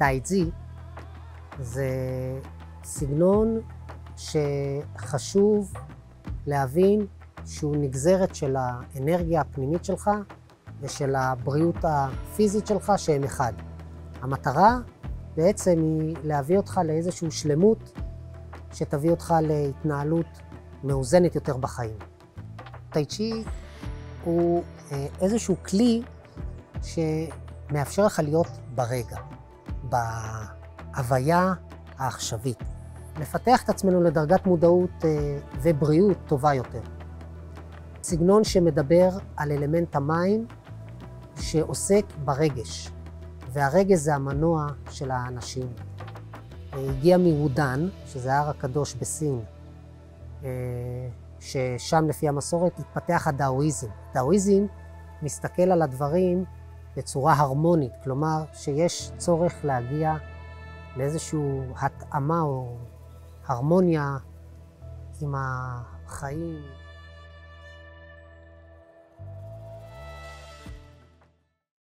טאי-צ'י זה סגנון שחשוב להבין שהוא נגזרת של האנרגיה הפנימית שלך ושל הבריאות הפיזית שלך שהם אחד. המטרה בעצם היא להביא אותך לאיזושהי שלמות שתביא אותך להתנהלות מאוזנת יותר בחיים. טאי-צ'י הוא איזשהו כלי שמאפשר לך להיות ברגע, בהוויה העכשווית. לפתח את עצמנו לדרגת מודעות ובריאות טובה יותר. סגנון שמדבר על אלמנט המים שעוסק ברגש, והרגש זה המנוע של האנשים. הגיע מוודן, שזה ההר הקדוש בסין, ששם לפי המסורת התפתח הדאואיזם. דאואיזם מסתכל על הדברים בצורה הרמונית, כלומר שיש צורך להגיע לאיזושהי התאמה או הרמוניה עם החיים.